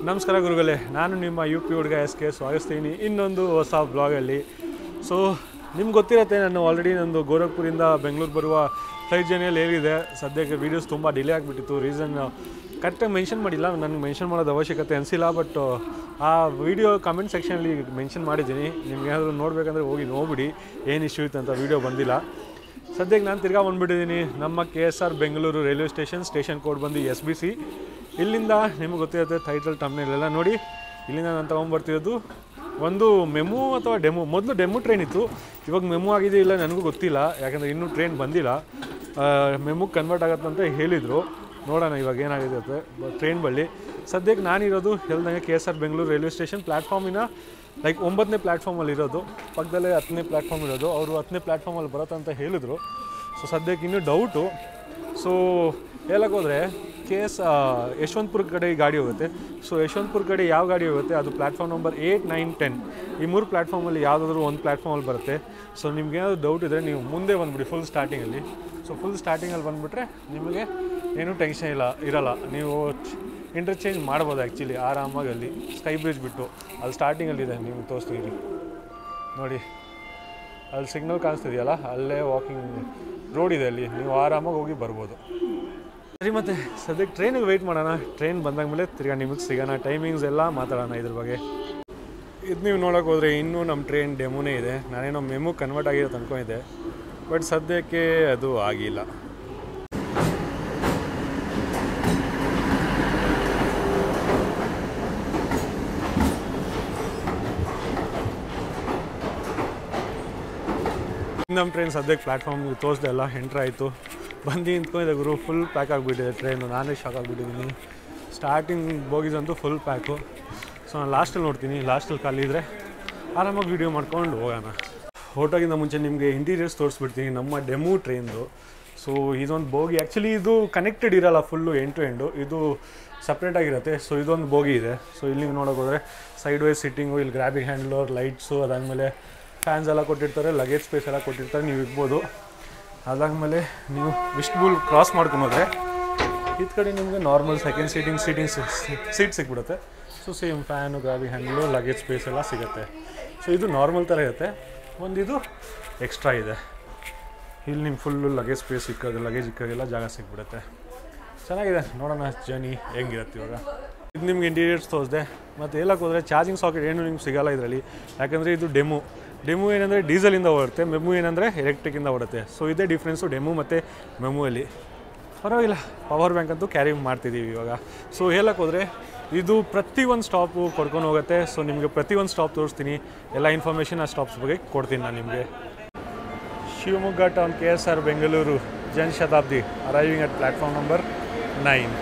ನಮಸ್ಕಾರ ಗುರುಗಳೇ, ನಾನು ನಿಮ್ಮ UP ಹುಡುಗ SK ಸ್ವಾಗತಿಸ್ತೀನಿ ಇನ್ನೊಂದು ಹೊಸ ಬ್ಲಾಗಲ್ಲಿ. ಸೊ ನಿಮ್ಗೆ ಗೊತ್ತಿರುತ್ತೆ, ನಾನು ಆಲ್ರೆಡಿ ನಂದು ಗೋರಖ್ಪುರಿಂದ ಬೆಂಗಳೂರು ಬರುವ ಫ್ಲೈಟ್ ಜರ್ನಿಯಲ್ಲಿ ಏರಿದೆ. ಸದ್ಯಕ್ಕೆ ವೀಡಿಯೋಸ್ ತುಂಬ ಡಿಲೇ ಆಗಿಬಿಟ್ಟಿತ್ತು. ರೀಸನ್ ಕರೆಕ್ಟಾಗಿ ಮೆನ್ಷನ್ ಮಾಡಿಲ್ಲ, ನನಗೆ ಮೆನ್ಷನ್ ಮಾಡೋದು ಅವಶ್ಯಕತೆ ಅನಿಸಿಲ್ಲ. ಬಟ್ ಆ ವಿಡಿಯೋ ಕಮೆಂಟ್ ಸೆಕ್ಷನಲ್ಲಿ ಮೆನ್ಷನ್ ಮಾಡಿದ್ದೀನಿ. ನಿಮ್ಗೆ ಏನಾದರೂ ನೋಡಬೇಕಂದ್ರೆ ಹೋಗಿ ನೋಡ್ಬಿಡಿ ಏನು ಇಶ್ಯೂ ಇತ್ತು ಅಂತ. ವೀಡಿಯೋ ಬಂದಿಲ್ಲ. ಸದ್ಯಕ್ಕೆ ನಾನು ತಿರ್ಗಾ ಬಂದುಬಿಟ್ಟಿದ್ದೀನಿ ನಮ್ಮ KSR Bengaluru railway station code ಬಂದು SBC. ಇಲ್ಲಿಂದ ನಿಮಗೆ ಗೊತ್ತಿರುತ್ತೆ ಟೈಟಲ್ ಟಮ್ನೇಲೆಲ್ಲ ನೋಡಿ. ಇಲ್ಲಿಂದ ನಾನು ತೊಗೊಂಬರ್ತಿರೋದು ಒಂದು ಮೆಮು ಅಥವಾ ಡೆಮೋ. ಮೊದಲು ಡೆಮೋ ಟ್ರೈನ್ ಇತ್ತು, ಇವಾಗ ಮೆಮು ಆಗಿದೆ ಇಲ್ಲ ನನಗೂ ಗೊತ್ತಿಲ್ಲ, ಯಾಕಂದರೆ ಇನ್ನೂ ಟ್ರೈನ್ ಬಂದಿಲ್ಲ. ಮೆಮುಗೆ ಕನ್ವರ್ಟ್ ಆಗುತ್ತೆ ಅಂತ ಹೇಳಿದರು. ನೋಡೋಣ ಇವಾಗ ಏನಾಗಿದೆ ಅಂತ ಟ್ರೈನ್ ಬಳಿ. ಸದ್ಯಕ್ಕೆ ನಾನಿರೋದು ಹೇಳ್ದಂಗೆ KSR ಬೆಂಗಳೂರು ರೈಲ್ವೆ ಸ್ಟೇಷನ್ ಪ್ಲ್ಯಾಟ್ಫಾರ್ಮಿನ 9ನೇ ಪ್ಲ್ಯಾಟ್ಫಾರ್ಮಲ್ಲಿ ಇರೋದು. ಪಕ್ಕದಲ್ಲೇ 10ನೇ ಪ್ಲ್ಯಾಟ್ಫಾರ್ಮ್ ಇರೋದು. ಅವರು 10ನೇ ಪ್ಲ್ಯಾಟ್ಫಾರ್ಮಲ್ಲಿ ಬರುತ್ತೆ ಅಂತ ಹೇಳಿದರು. ಸೊ ಸದ್ಯಕ್ಕೆ ಇನ್ನೂ ಡೌಟು. ಸೊ ಹೇಳಕ್ಕೆ ಹೋದರೆ ಯಶವಂತಪುರ ಕಡೆ ಈ ಗಾಡಿ ಹೋಗುತ್ತೆ. ಸೊ ಯಶವಂತಪುರ ಕಡೆ ಯಾವ ಗಾಡಿ ಹೋಗುತ್ತೆ ಅದು ಪ್ಲ್ಯಾಟ್ಫಾರ್ಮ್ ನಂಬರ್ 8, 9, 10 ಈ 3 ಪ್ಲ್ಯಾಟ್ಫಾರ್ಮಲ್ಲಿ ಯಾವುದಾದ್ರೂ ಒಂದು ಪ್ಲ್ಯಾಟ್ಫಾರ್ಮಲ್ಲಿ ಬರುತ್ತೆ. ಸೊ ನಿಮ್ಗೆ ಏನಾದರೂ ಡೌಟ್ ಇದ್ದರೆ ನೀವು ಮುಂದೆ ಬಂದುಬಿಡಿ ಫುಲ್ ಸ್ಟಾರ್ಟಿಂಗಲ್ಲಿ. ಸೊ ಫುಲ್ ಸ್ಟಾರ್ಟಿಂಗಲ್ಲಿ ಬಂದುಬಿಟ್ರೆ ನಿಮಗೆ ಏನೂ ಟೆನ್ಷನ್ ಇರಲ್ಲ. ನೀವು ಇಂಟರ್ಚೇಂಜ್ ಮಾಡ್ಬೋದು ಆ್ಯಕ್ಚುಲಿ ಆರಾಮಾಗಿ. ಅಲ್ಲಿ ಸ್ಕೈ ಬ್ರಿಡ್ಜ್ ಬಿಟ್ಟು ಅಲ್ಲಿ ಸ್ಟಾರ್ಟಿಂಗಲ್ಲಿದೆ, ನಿಮ್ಗೆ ತೋರಿಸ್ತೀನಿ ನೋಡಿ. ಅಲ್ಲಿ ಸಿಗ್ನಲ್ ಕಾಣಿಸ್ತಿದೆಯಲ್ಲ, ಅಲ್ಲೇ ವಾಕಿಂಗ್ ರೋಡ್ ಇದೆ, ಅಲ್ಲಿ ನೀವು ಆರಾಮಾಗಿ ಹೋಗಿ ಬರ್ಬೋದು. ಸರಿ, ಮತ್ತು ಸದ್ಯಕ್ಕೆ ಟ್ರೈನಿಗೆ ವೆಯ್ಟ್ ಮಾಡೋಣ. ಟ್ರೈನ್ ಬಂದಾದ್ಮೇಲೆ ತಿರ್ಗಾ ನಿಮಗೆ ಸಿಗೋಣ, ಟೈಮಿಂಗ್ಸ್ ಎಲ್ಲ ಮಾತಾಡೋಣ ಇದ್ರ ಬಗ್ಗೆ. ಇದು ನೀವು ನೋಡೋಕೆ ಹೋದರೆ ಇನ್ನೂ ನಮ್ಮ ಟ್ರೈನ್ ಡೆಮೋನೇ ಇದೆ. ನಾನೇನೋ ಮೆಮು ಕನ್ವರ್ಟ್ ಆಗಿರೋದು ಅಂದ್ಕೊಂಡಿದ್ದೆ, ಬಟ್ ಸದ್ಯಕ್ಕೆ ಅದು ಆಗಿಲ್ಲ. ನಮ್ಮ ಟ್ರೈನ್ ಸದ್ಯಕ್ಕೆ ಪ್ಲ್ಯಾಟ್ಫಾರ್ಮ್ಗೆ ತೋರಿಸ್ದೆ ಎಲ್ಲ ಎಂಟ್ರ್ ಆಯಿತು. ಬಂದು ನಿಂತ್ಕೊಂಡಿದ್ದೆ ಗುರು, ಫುಲ್ ಪ್ಯಾಕ್ ಆಗಿಬಿಟ್ಟಿದೆ ಟ್ರೈನು. ನಾನೇ ಶಾಕ್ ಆಗಿಬಿಟ್ಟಿದ್ದೀನಿ. ಸ್ಟಾರ್ಟಿಂಗ್ ಬೋಗೀಸಂತೂ ಫುಲ್ ಪ್ಯಾಕು. ಸೊ ನಾನು ಲಾಸ್ಟಲ್ಲಿ ನೋಡ್ತೀನಿ, ಲಾಸ್ಟಲ್ಲಿ ಖಾಲಿ ಇದ್ದರೆ ಆರಾಮಾಗಿ ವೀಡಿಯೋ ಮಾಡ್ಕೊಂಡು ಹೋಗೋಣ. ಹೊರಟೋಗಿಂತ ಮುಂಚೆ ನಿಮಗೆ ಇಂಟೀರಿಯರ್ಸ್ ತೋರಿಸ್ಬಿಡ್ತೀನಿ ನಮ್ಮ ಡೆಮೋ ಟ್ರೈನ್ದು. ಸೊ ಇದೊಂದು ಬೋಗಿ, ಆ್ಯಕ್ಚುಲಿ ಇದು ಕನೆಕ್ಟೆಡ್ ಇರೋಲ್ಲ ಫುಲ್ಲು ಎಂಡ್ ಟು ಎಂಡು, ಇದು ಸಪ್ರೇಟಾಗಿರುತ್ತೆ. ಸೊ ಇದೊಂದು ಬೋಗಿ ಇದೆ. ಸೊ ಇಲ್ಲಿ ನೋಡೋಕೆ ಹೋದರೆ ಸೈಡ್ ವೈಸ್ ಸಿಟ್ಟಿಂಗು, ಇಲ್ಲಿ ಗ್ರ್ಯಾಬಿಂಗ್ ಹ್ಯಾಂಡ್ಲರ್, ಲೈಟ್ಸು, ಅದಾದಮೇಲೆ ಫ್ಯಾನ್ಸ್ ಎಲ್ಲ ಕೊಟ್ಟಿರ್ತಾರೆ, ಲಗೇಜ್ ಸ್ಪೇಸ್ ಎಲ್ಲ ಕೊಟ್ಟಿರ್ತಾರೆ, ನೀವು ಇರ್ಬೋದು. ಅದಾದಮೇಲೆ ನೀವು ವಿಷ್ಣುಬುಲ್ ಕ್ರಾಸ್ ಮಾಡ್ಕೊಂಡ್ರೆ ಈ ಕಡೆ ನಿಮಗೆ ನಾರ್ಮಲ್ ಸೆಕೆಂಡ್ ಸೀಟ್ ಸಿಕ್ಬಿಡುತ್ತೆ. So same fan, grabbing handle, luggage space ಎಲ್ಲ ಸಿಗುತ್ತೆ. ಸೊ ಇದು ನಾರ್ಮಲ್ ಥರ ಇರುತ್ತೆ. ಇದು ಎಕ್ಸ್ಟ್ರಾ ಇದೆ. ಇಲ್ಲಿ ನಿಮ್ಗೆ ಫುಲ್ಲು ಲಗೇಜ್ ಸ್ಪೇಸ್ ಲಗೇಜ್ ಇಕ್ಕಾಗೆಲ್ಲ ಜಾಗ ಸಿಕ್ಬಿಡುತ್ತೆ. ಚೆನ್ನಾಗಿದೆ. ನೋಡೋಣ ಜರ್ನಿ ಹೆಂಗಿರುತ್ತೆ ಇವಾಗ. ಇದು ನಿಮ್ಗೆ ಇಂಟೀರಿಯರ್ಸ್ ತೋರಿಸಿದೆ. ಮತ್ತು ಹೇಳಕ್ಕೆ ಹೋದರೆ ಚಾರ್ಜಿಂಗ್ ಸಾಕೆಟ್ ಏನು ನಿಮ್ಗೆ ಸಿಗೋಲ್ಲ ಇದರಲ್ಲಿ, ಯಾಕಂದರೆ ಇದು ಡೆಮೋ ಏನಂದರೆ ಡೀಸೆಲಿಂದ ಓಡುತ್ತೆ, ಮೆಮು ಏನಂದರೆ ಎಲೆಕ್ಟ್ರಿಕ್ಕಿಂದ ಓಡುತ್ತೆ. ಸೊ ಇದೇ ಡಿಫ್ರೆನ್ಸು ಡೆಮೋ ಮತ್ತು ಮೆಮುವಲ್ಲಿ. ಪರವಾಗಿಲ್ಲ, ಪವರ್ ಬ್ಯಾಂಕ್ ಅಂತೂ ಕ್ಯಾರಿ ಮಾಡ್ತಿದ್ದೀವಿ ಇವಾಗ. ಸೊ ಹೇಳಕ್ಕೆ ಹೋದರೆ ಇದು ಪ್ರತಿಯೊಂದು ಸ್ಟಾಪು ಕರ್ಕೊಂಡು ಹೋಗುತ್ತೆ. ಸೊ ನಿಮಗೆ ಪ್ರತಿಯೊಂದು ಸ್ಟಾಪ್ ತೋರಿಸ್ತೀನಿ, ಎಲ್ಲ ಇನ್ಫಾರ್ಮೇಷನ್ ಆ ಸ್ಟಾಪ್ಸ್ ಬಗ್ಗೆ ಕೊಡ್ತೀನಿ ನಾನು ನಿಮಗೆ. Shivamogga town KSR Bengaluru Janshatabdi arriving at platform number 9.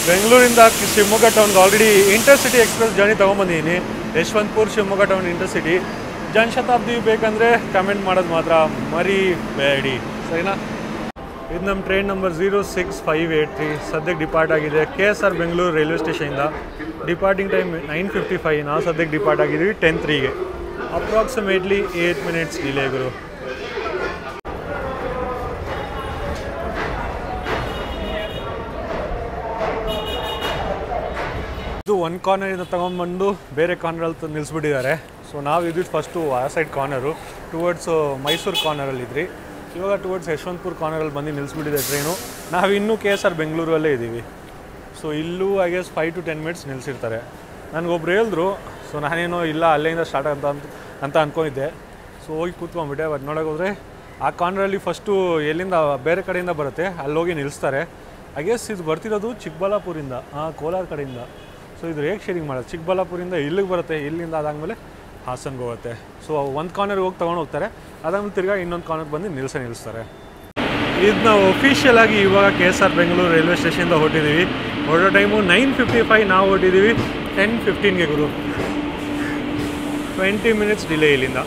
ಬೆಂಗಳೂರಿಂದ ಶಿವಮೊಗ್ಗ ಟೌನ್ಗೆ ಆಲ್ರೆಡಿ ಇಂಟರ್ಸಿಟಿ ಎಕ್ಸ್ಪ್ರೆಸ್ ಜರ್ನಿ ತೊಗೊಂಬಂದಿದ್ದೀನಿ. Yeshwanthpur Shivamogga town intercity. ಜನಶತಾಬ್ದಿ ಬೇಕಂದರೆ ಕಮೆಂಟ್ ಮಾಡೋದು ಮಾತ್ರ ಮರಿಬೇಡಿ, ಸರಿನಾ? ಇದು ನಮ್ಮ ಟ್ರೈನ್ ನಂಬರ್ 06583 ಸದ್ಯಕ್ಕೆ ಡಿಪಾರ್ಟ್ ಆಗಿದೆ KSR Bengaluru railway ಸ್ಟೇಷನಿಂದ. Departing time 9:55. ನಾವು ಸದ್ಯಕ್ಕೆ ಡಿಪಾರ್ಟ್ ಆಗಿದ್ದೀವಿ 10:03ಗೆ. ಅಪ್ರಾಕ್ಸಿಮೇಟ್ಲಿ 8 ಮಿನಿಟ್ಸ್ ಡಿಲೇ ಗುರು. ಇದು ಒಂದು ಕಾರ್ನರಿಂದ ತೊಗೊಂಡ್ಬಂದು ಬೇರೆ ಕಾರ್ನರಲ್ಲಿ ನಿಲ್ಲಿಸ್ಬಿಟ್ಟಿದ್ದಾರೆ. ಸೊ ನಾವು ಇದ್ದಿದ್ದು ಫಸ್ಟು ಆ ಸೈಡ್ ಕಾರ್ನರು, ಟುವರ್ಡ್ಸ್ ಮೈಸೂರು ಕಾರ್ನರಲ್ಲಿದ್ರಿ. ಇವಾಗ ಟುವರ್ಡ್ಸ್ ಯಶವಂತಪುರ ಕಾರ್ನರಲ್ಲಿ ಬಂದು ನಿಲ್ಲಿಸ್ಬಿಟ್ಟಿದೆ ಟ್ರೈನು. ನಾವು ಇನ್ನೂ KSR ಬೆಂಗಳೂರಲ್ಲೇ ಇದ್ದೀವಿ. ಸೊ ಇಲ್ಲೂ ಐ ಗೆಸ್ 5 to 10 ಮಿನಿಟ್ಸ್ ನಿಲ್ಲಿಸಿರ್ತಾರೆ. ನನಗೊಬ್ರು ಹೇಳಿದ್ರು. ಸೊ ನಾನೇನೋ ಇಲ್ಲ ಅಲ್ಲೇಯಿಂದ ಸ್ಟಾರ್ಟ್ ಅಂತ ಅಂದ್ಕೊಂಡಿದ್ದೆ. ಸೊ ಹೋಗಿ ಕೂತ್ಕೊಂಡ್ಬಿಟ್ಟೆ. ಬಟ್ ನೋಡೋಕೆ ಹೋದರೆ ಆ ಕಾರ್ನರಲ್ಲಿ ಫಸ್ಟು ಎಲ್ಲಿಂದ ಬೇರೆ ಕಡೆಯಿಂದ ಬರುತ್ತೆ, ಅಲ್ಲೋಗಿ ನಿಲ್ಲಿಸ್ತಾರೆ. ಐ ಗೆಸ್ ಇದು ಬರ್ತಿರೋದು ಚಿಕ್ಕಬಳ್ಳಾಪುರಿಂದ, ಕೋಲಾರ ಕಡೆಯಿಂದ. ಸೊ ಇದು ರೇಕ್ ಶೇರಿಂಗ್ ಮಾಡೋದು. ಚಿಕ್ಕಬಳ್ಳಾಪುರಿಂದ ಇಲ್ಲಿಗೆ ಬರುತ್ತೆ, ಇಲ್ಲಿಂದ ಅದಾದಮೇಲೆ ಹಾಸನ್ಗೆ ಹೋಗುತ್ತೆ. ಸೊ ಒಂದು ಕಾರ್ನರ್ಗೆ ಹೋಗಿ ತೊಗೊಂಡು ಹೋಗ್ತಾರೆ, ಅದಾದ್ಮೇಲೆ ತಿರ್ಗಾ ಇನ್ನೊಂದು ಕಾರ್ನರ್ಗೆ ಬಂದು ನಿಲ್ಲಿಸ್ತಾರೆ. ಇದು ನಾವು ಒಫಿಷಿಯಲ್ ಆಗಿ ಇವಾಗ KSR ಬೆಂಗಳೂರು ರೈಲ್ವೆ ಸ್ಟೇಷನಿಂದ ಹೊರಟಿದ್ದೀವಿ. ಹೊರಡೋ ಟೈಮು 9:55. ನಾವು ಹೊರಟಿದ್ದೀವಿ 10:15ಗೆ ಗುರು. 20 ಮಿನಿಟ್ಸ್ ಡಿಲೇ ಇಲ್ಲಿಂದ.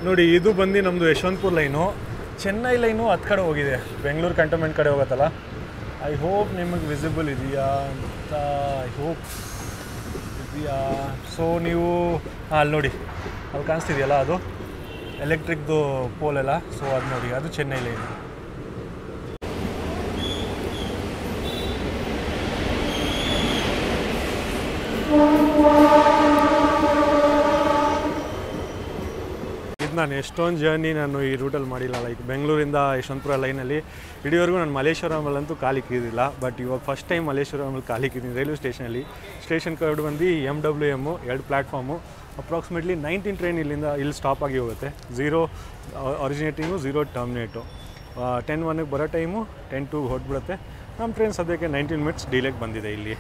ನೋಡಿ ಇದು ಬಂದು ನಮ್ಮದು ಯಶವಂತಪುರ ಲೈನು. ಚೆನ್ನೈ ಲೈನು ಹತ್ತು ಕಡೆ ಹೋಗಿದೆ, ಬೆಂಗಳೂರು ಕಂಟೋನ್ಮೆಂಟ್ ಕಡೆ ಹೋಗುತ್ತಲ್ಲ. ಐ ಹೋಪ್ ನಿಮಗೆ ವಿಸಿಬಲ್ ಇದೆಯಾ ಅಂತ, ಐ ಹೋಪ್ ಇದೆಯಾ. ಸೊ ನೀವು ಅಲ್ಲಿ ನೋಡಿ, ಅಲ್ಲಿ ಕಾಣಿಸ್ತಿದೆಯಲ್ಲ, ಅದು ಎಲೆಕ್ಟ್ರಿಕ್ದು ಪೋಲ್ ಎಲ್ಲ. ಸೊ ಅದು ನೋಡಿ, ಅದು ಚೆನ್ನೈ ಲೈನು. ನಾನು ಎಷ್ಟೊಂದು ಜರ್ನಿ ನಾನು ಈ ರೂಟಲ್ಲಿ ಮಾಡಿಲ್ಲ. ಲೈಕ್ ಬೆಂಗಳೂರಿಂದ ಯಶವಂತಪುರ ಲೈನಲ್ಲಿ ಇಡೀವರೆಗೂ ನಾನು ಮಲ್ಲೇಶ್ವರಮಲ್ಲಂತೂ ಕಾಲಿಕ್ಕಿದ್ದಿಲ್ಲ. ಬಟ್ ಇವಾಗ ಫಸ್ಟ್ ಟೈಮ್ ಮಲ್ಲೇಶ್ವರಮಲ್ಲಿ ಕಾಲಿಕ್ಕಿದ್ದೀನಿ ರೈಲ್ವೆ ಸ್ಟೇಷನಲ್ಲಿ. ಸ್ಟೇಷನ್ ಕಾರ್ಡ್ ಬಂದು MWM 2 ಪ್ಲ್ಯಾಟ್ಫಾರ್ಮು. ಅಪ್ರಾಕ್ಸಿಮೇಟ್ಲಿ 19 ಟ್ರೈನ್ ಇಲ್ಲಿಂದ ಇಲ್ಲಿ ಸ್ಟಾಪ್ ಆಗಿ ಹೋಗುತ್ತೆ. 0 ಒರಿಜಿನೇಟಿಂಗು, 0 ಟರ್ಮಿನೇಟು. 10:01 ಬರೋ ಟೈಮು 10:02 ಹೊರಟ್ಬಿಡುತ್ತೆ. ನಮ್ಮ ಟ್ರೈನ್ ಸದ್ಯಕ್ಕೆ 19 ಮಿನಿಟ್ಸ್ ಡಿಲೇಗೆ ಬಂದಿದೆ ಇಲ್ಲಿ.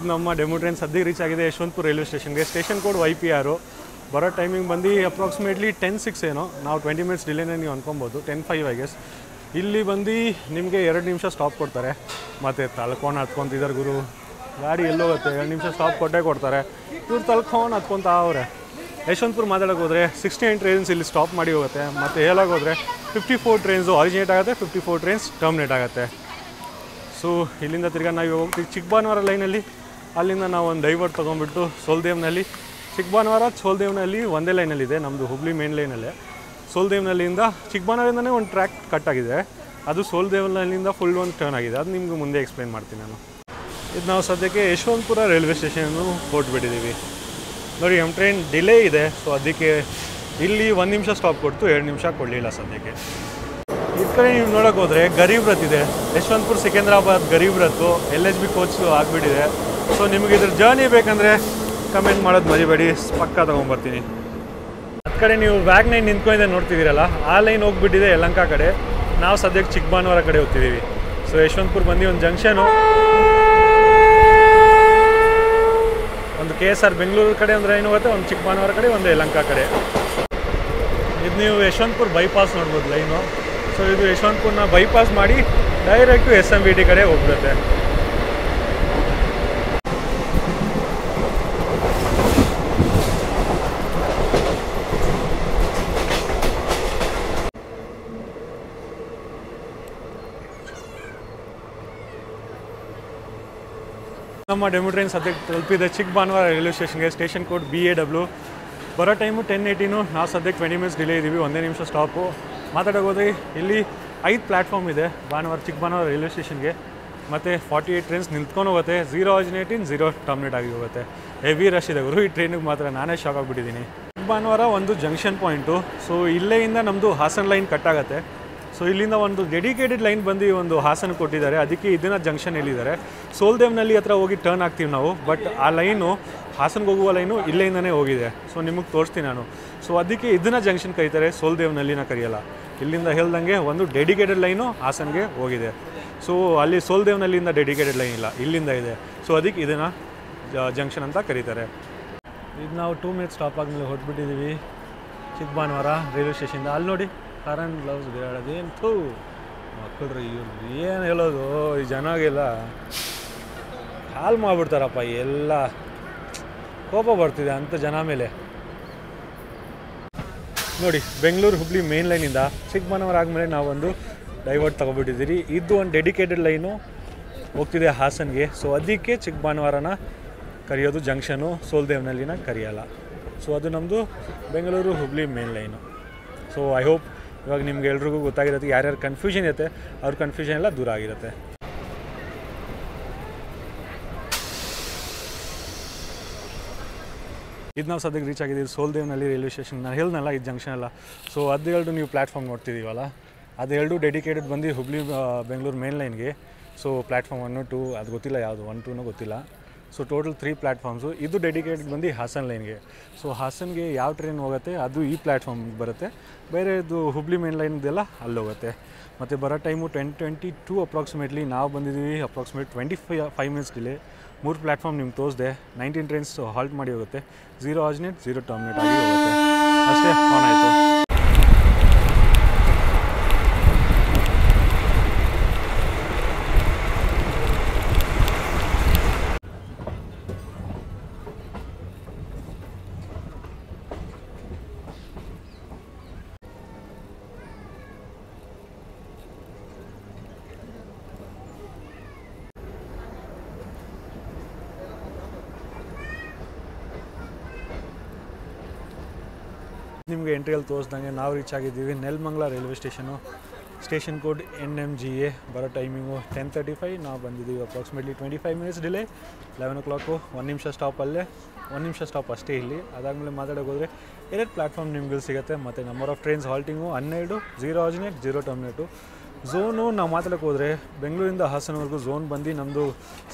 ನಮ್ಮ ಡೆಮೋ ಟ್ರೈನ್ ಸದ್ಯಕ್ಕೆ ರೀಚ್ ಆಗಿದೆ ಯಶವಂತಪುರ ರೈಲ್ವೆ ಸ್ಟೇಷನ್ಗೆ. Station code YPR. ಬರೋ ಟೈಮಿಂಗ್ ಬಂದು ಅಪ್ರಾಕ್ಸಿಮೇಟ್ಲಿ 10:06 ಏನೋ. ನಾವು 20 ಮಿನಿಟ್ಸ್ ಡಿಲೇನೇ ನೀವು ಅನ್ಕೊಬೋದು, 10:05 ಐ ಗೆಸ್. ಇಲ್ಲಿ ಬಂದು ನಿಮಗೆ 2 ನಿಮಿಷ ಸ್ಟಾಪ್ ಕೊಡ್ತಾರೆ. ಮತ್ತು ತಳ್ಕೊಂಡು ಹತ್ಕೊತಿದ್ದಾರೆ ಗುರು, ಗಾಡಿ ಎಲ್ಲೋಗುತ್ತೆ, 2 ನಿಮಿಷ ಸ್ಟಾಪ್ ಕೊಟ್ಟೇ ಕೊಡ್ತಾರೆ. ಇವ್ರು ತಳ್ಕೊಂಡು ಹತ್ಕೊತ ಅವ್ರೆ. ಯಶವಂತಪುರ ಮಾತಾಡೋಕೆ ಹೋದರೆ 69 ಟ್ರೈನ್ಸ್ ಇಲ್ಲಿ ಸ್ಟಾಪ್ ಮಾಡಿ ಹೋಗುತ್ತೆ. ಮತ್ತು ಹೇಳೋಕೆ ಹೋದರೆ 54 ಟ್ರೈನ್ಸು ಆರಿಜಿನೇಟ್ ಆಗುತ್ತೆ, 54 ಟ್ರೈನ್ಸ್ ಟರ್ಮಿನೇಟ್ ಆಗುತ್ತೆ. ಸೊ ಇಲ್ಲಿಂದ ತಿರ್ಗಾ ನಾವು ಹೋಗ್ತೀವಿ ಚಿಕ್ಕಬಾನವಾರ ಲೈನಲ್ಲಿ. ಅಲ್ಲಿಂದ ನಾವು ಒಂದು ಡೈವರ್ಟ್ ತೊಗೊಂಡ್ಬಿಟ್ಟು ಸೋಲ್ದೇವ್ನಲ್ಲಿ, ಚಿಕ್ಕಬಾನವಾರ ಸೋಲ್ದೇವ್ನಲ್ಲಿ ಒಂದೇ ಲೈನಲ್ಲಿದೆ ನಮ್ಮದು ಹುಬ್ಳಿ ಮೇನ್ ಲೈನಲ್ಲೇ. ಸೋಲ್ದೇವ್ನಲ್ಲಿಂದ ಚಿಕ್ಕಬಾನವಾರದಿಂದನೇ ಒಂದು ಟ್ರ್ಯಾಕ್ ಕಟ್ ಆಗಿದೆ, ಅದು ಸೋಲ್ದೇವ್ನಲ್ಲಿಂದ ಫುಲ್ ಒಂದು ಟರ್ನ್ ಆಗಿದೆ. ಅದು ನಿಮ್ಗೆ ಮುಂದೆ ಎಕ್ಸ್ಪ್ಲೇನ್ ಮಾಡ್ತೀನಿ ನಾನು. ಇದು ನಾವು ಸದ್ಯಕ್ಕೆ ಯಶವಂತಪುರ ರೈಲ್ವೆ ಸ್ಟೇಷನ್ನು ಹೊರಟ್ಬಿಟ್ಟಿದ್ದೀವಿ. ನೋಡಿ ನಮ್ಮ ಟ್ರೈನ್ ಡಿಲೇ ಇದೆ, ಸೊ ಅದಕ್ಕೆ ಇಲ್ಲಿ 1 ನಿಮಿಷ ಸ್ಟಾಪ್ ಕೊಡ್ತು, 2 ನಿಮಿಷ ಕೊಡಲಿಲ್ಲ ಸದ್ಯಕ್ಕೆ. ಈ ಕಡೆ ನೀವು ನೋಡೋಕೆ ಹೋದರೆ ಗರೀಬ್ ರಥ್ ಇದೆ, ಯಶವಂತಪುರ ಸಿಕಂದ್ರಾಬಾದ್ ಗರೀಬ್ ರಥು LHB ಕೋಚ್ ಆಗಿಬಿಟ್ಟಿದೆ. ಸೊ ನಿಮಗೆ ಇದ್ರ ಜರ್ನಿ ಬೇಕಂದರೆ ಕಮೆಂಟ್ ಮಾಡೋದು ಮರಿಬೇಡಿ, ಪಕ್ಕ ತೊಗೊಂಬರ್ತೀನಿ. ಹತ್ತು ಕಡೆ ನೀವು ವ್ಯಾಗ್ 9 ನಿಂತ್ಕೊಂಡಿದ್ದೆ ನೋಡ್ತಿದ್ದೀರಲ್ಲ, ಆ ಲೈನ್ ಹೋಗ್ಬಿಟ್ಟಿದೆ ಯಲಹಂಕ ಕಡೆ. ನಾವು ಸದ್ಯಕ್ಕೆ ಚಿಕ್ಕಬಾನವಾರ ಕಡೆ ಹೋಗ್ತಿದ್ದೀವಿ. ಸೊ ಯಶವಂತಪುರ ಬಂದು ಒಂದು ಜಂಕ್ಷನು, ಒಂದು KSR ಬೆಂಗಳೂರು ಕಡೆ ಅಂದರೆ ಏನು ಹೋಗುತ್ತೆ, ಒಂದು ಚಿಕ್ಕಬಾನವಾರ ಕಡೆ, ಒಂದು ಯಲಹಂಕ ಕಡೆ. ಇದು ನೀವು ಯಶವಂತಪುರ ಬೈಪಾಸ್ ನೋಡ್ಬೋದು ಲೈನು. ಸೊ ಇದು ಯಶವಂತಪುರನ ಬೈಪಾಸ್ ಮಾಡಿ ಡೈರೆಕ್ಟು SMBT ಕಡೆ ಹೋಗ್ಬಿಡುತ್ತೆ. ನಮ್ಮ ಡೆಮೋ ಟ್ರೈನ್ ಸದ್ಯಕ್ಕೆ ತಲುಪಿದೆ ಚಿಕ್ಕಬಾನವಾರ ರೈಲ್ವೆ ಸ್ಟೇಷನ್ಗೆ. Station code BAW. ಬರೋ ಟೈಮು 10:18. ನಾವು ಸದ್ಯಕ್ಕೆ 20 ಮಿನಿಟ್ಸ್ ಡಿಲೇ ಇದ್ದೀವಿ, 1 ನಿಮಿಷ ಸ್ಟಾಪು. ಮಾತಾಡೋಗೋದ್ರೆ ಇಲ್ಲಿ 5 ಪ್ಲ್ಯಾಟ್ಫಾರ್ಮ್ ಇದೆ ಚಿಕ್ಕಬಾನವಾರ ರೈಲ್ವೆ ಸ್ಟೇಷನ್ಗೆ. ಮತ್ತು 48 ಟ್ರೈನ್ಸ್ ನಿಂತ್ಕೊಂಡು ಹೋಗುತ್ತೆ, 0 ಒರಿಜಿನೇಟಿಂಗ್, 0 ಟರ್ಮಿನೇಟ್ ಆಗಿ ಹೋಗುತ್ತೆ. ಹೆವಿ ರಶ್ ಇದೆ ಗುರು ಈ ಟ್ರೈನಿಗೆ ಮಾತ್ರ, ನಾನೇ ಶಾಕ್ ಆಗಿಬಿಟ್ಟಿದ್ದೀನಿ. ಚಿಕ್ಕಬಾನವಾರ ಒಂದು ಜಂಕ್ಷನ್ ಪಾಯಿಂಟು. ಸೊ ಇಲ್ಲೇಯಿಂದ ನಮ್ಮದು ಹಾಸನ ಲೈನ್ ಕಟ್ ಆಗುತ್ತೆ. ಸೊ ಇಲ್ಲಿಂದ ಒಂದು ಡೆಡಿಕೇಟೆಡ್ ಲೈನ್ ಬಂದು ಒಂದು ಹಾಸನ ಕೊಟ್ಟಿದ್ದಾರೆ, ಅದಕ್ಕೆ ಇದನ್ನು ಜಂಕ್ಷನ್ ಹೇಳಿದ್ದಾರೆ. ಸೋಲ್ದೇವ್ನಲ್ಲಿ ಹತ್ರ ಹೋಗಿ ಟರ್ನ್ ಆಗ್ತೀವಿ ನಾವು, ಬಟ್ ಆ ಲೈನು ಹಾಸನ್ಗೆ ಹೋಗುವ ಲೈನು ಇಲ್ಲಿಂದನೇ ಹೋಗಿದೆ. ಸೊ ನಿಮಗೆ ತೋರಿಸ್ತೀನಿ ನಾನು. ಸೊ ಅದಕ್ಕೆ ಇದನ್ನು ಜಂಕ್ಷನ್ ಕರೀತಾರೆ, ಸೋಲ್ದೇವ್ನಲ್ಲಿನ ಕರೆಯಲ್ಲ. ಇಲ್ಲಿಂದ ಹೇಳ್ದಂಗೆ ಒಂದು ಡೆಡಿಕೇಟೆಡ್ ಲೈನು ಹಾಸನ್ಗೆ ಹೋಗಿದೆ. ಸೊ ಅಲ್ಲಿ ಸೋಲ್ದೇವ್ನಲ್ಲಿಂದ ಡೆಡಿಕೇಟೆಡ್ ಲೈನ್ ಇಲ್ಲ, ಇಲ್ಲಿಂದ ಇದೆ. ಸೊ ಅದಕ್ಕೆ ಇದನ್ನು ಜಂಕ್ಷನ್ ಅಂತ ಕರೀತಾರೆ. ಇದು ನಾವು 2 ಮಿನಿಟ್ಸ್ ಸ್ಟಾಪ್ ಆದಮೇಲೆ ಹೊರಟ್ಬಿಟ್ಟಿದ್ದೀವಿ ಚಿಕ್ಕಬಾನವಾರ ರೈಲ್ವೆ ಸ್ಟೇಷನಿಂದ. ಅಲ್ಲಿ ನೋಡಿ ಕಾರನ್ ಗ್ಲೌಸ್ ಬಿಡೋದೇನು ಮಕ್ಕಳ್ರಿ, ಇವ್ರು ಏನು ಹೇಳೋದು, ಈ ಜನಗೆಲ್ಲ ಹಾಲು ಮಾಡಿಬಿಡ್ತಾರಪ್ಪ. ಎಲ್ಲ ಕೋಪ ಬರ್ತಿದೆ ಅಂಥ ಜನ ಮೇಲೆ. ನೋಡಿ ಬೆಂಗಳೂರು ಹುಬ್ಳಿ ಮೇನ್ ಲೈನಿಂದ ಚಿಕ್ಕಬಾನವಾರ ಆದಮೇಲೆ ನಾವೊಂದು ಡೈವರ್ಟ್ ತೊಗೊಬಿಟ್ಟಿದ್ದೀರಿ. ಇದು ಒಂದು ಡೆಡಿಕೇಟೆಡ್ ಲೈನು ಹೋಗ್ತಿದೆ ಹಾಸನ್ಗೆ. ಸೊ ಅದಕ್ಕೆ ಚಿಕ್ಕಬಾನವಾರನ ಕರೆಯೋದು ಜಂಕ್ಷನು, ಸೋಲ್ದೇವ್ನಲ್ಲಿನ ಕರೆಯಲ್ಲ. ಸೊ ಅದು ನಮ್ಮದು Bengaluru Hubli main line. So I hope ಇವಾಗ ನಿಮ್ಗೆ ಎಲ್ರಿಗೂ ಗೊತ್ತಾಗಿರುತ್ತೆ, ಯಾರ್ಯಾರು ಕನ್ಫ್ಯೂಷನ್ ಇರುತ್ತೆ ಅವ್ರ ಕನ್ಫ್ಯೂಷನ್ ಎಲ್ಲ ದೂರ ಆಗಿರುತ್ತೆ. ಇದು ನಾವು ಸದ್ಯಕ್ಕೆ ರೀಚ್ ಆಗಿದ್ದೀವಿ ಸೋಲ್ದೇವ್ನಲ್ಲಿ ರೈಲ್ವೆ ಸ್ಟೇಷನ್. ನಾನು ಹೇಳ್ದಲ್ಲ ಇದು ಜಂಕ್ಷನ್ ಎಲ್ಲ. ಸೊ ಅದು ನೀವು ಪ್ಲ್ಯಾಟ್ಫಾರ್ಮ್ ನೋಡ್ತಿದ್ದೀವಲ್ಲ, ಅದು ಡೆಡಿಕೇಟೆಡ್ ಬಂದು ಹುಬ್ಳಿ ಬೆಂಗಳೂರು ಮೇನ್ ಲೈನ್ಗೆ. ಸೊ ಪ್ಲ್ಯಾಟ್ಫಾರ್ಮ್ 1, 2 ಅದು ಗೊತ್ತಿಲ್ಲ, ಯಾವುದು 1, 2 ಗೊತ್ತಿಲ್ಲ. So total 3 platforms. ಇದು ಡೆಡಿಕೇಟೆಡ್ ಬಂದು ಹಾಸನ ಲೈನ್ಗೆ. ಸೊ ಹಾಸನ್ಗೆ ಯಾವ ಟ್ರೈನ್ ಹೋಗುತ್ತೆ ಅದು ಈ ಪ್ಲ್ಯಾಟ್ಫಾರ್ಮ್ಗೆ ಬರುತ್ತೆ, ಬೇರೆದು ಹುಬ್ಳಿ ಮೇನ್ ಲೈನ್ದೆಲ್ಲ ಅಲ್ಲಿ ಹೋಗುತ್ತೆ. ಮತ್ತು ಬರೋ ಟೈಮು 10:22 ಅಪ್ರಾಕ್ಸಿಮೇಟ್ಲಿ. ನಾವು ಬಂದಿದ್ದೀವಿ ಅಪ್ರಾಕ್ಸಿಮೇಟ್ 25 ಮಿನಿಟ್ಸ್ ಡಿಲೇ. 3 ಪ್ಲ್ಯಾಟ್ಫಾರ್ಮ್ ನಿಮ್ಗೆ ತೋರಿಸಿದೆ. 19 ಟ್ರೈನ್ಸ್ ಹಾಲ್ಟ್ ಮಾಡಿ ಹೋಗುತ್ತೆ, 0 ಆರ್ಜಿನೇಟ್, 0 ಟರ್ಮಿನೇಟ್ ಆಗಿ ಹೋಗುತ್ತೆ. ಅಷ್ಟೇ, ಆನ್ ಆಯಿತು. ನಿಮಗೆ ಎಂಟ್ರಿಯಲ್ಲಿ ತೋರಿಸ್ದಂಗೆ ನಾವು ರೀಚ್ ಆಗಿದ್ದೀವಿ Nelamangala railway station. Station code NMGA. ಬರೋ ಟೈಮಿಂಗು 10:35. ನಾವು ಬಂದಿದ್ದೀವಿ ಅಪ್ರಾಕ್ಸಿಮೇಟ್ಲಿ 25 ಮಿನಿಟ್ಸ್ ಡಿಲೇ. 11 o'clock. 1 ನಿಮಿಷ ಸ್ಟಾಪ್ ಅಲ್ಲೇ, 1 ನಿಮಿಷ ಸ್ಟಾಪ್ ಅಷ್ಟೇ ಇಲ್ಲಿ. ಅದಾದಮೇಲೆ ಮಾತಾಡೋಕೆ ಹೋದರೆ 2 ಪ್ಲ್ಯಾಟ್ಫಾರ್ಮ್ ನಿಮ್ಗೆ ಸಿಗುತ್ತೆ. ಮತ್ತು number of trains halting 12, 0 originate, 0 terminate. Zone ನಾವು ಮಾತಾಡೋಕೆ ಹೋದರೆ ಬೆಂಗಳೂರಿಂದ ಹಾಸನವರೆಗೂ ಝೋನ್ ಬಂದು ನಮ್ಮದು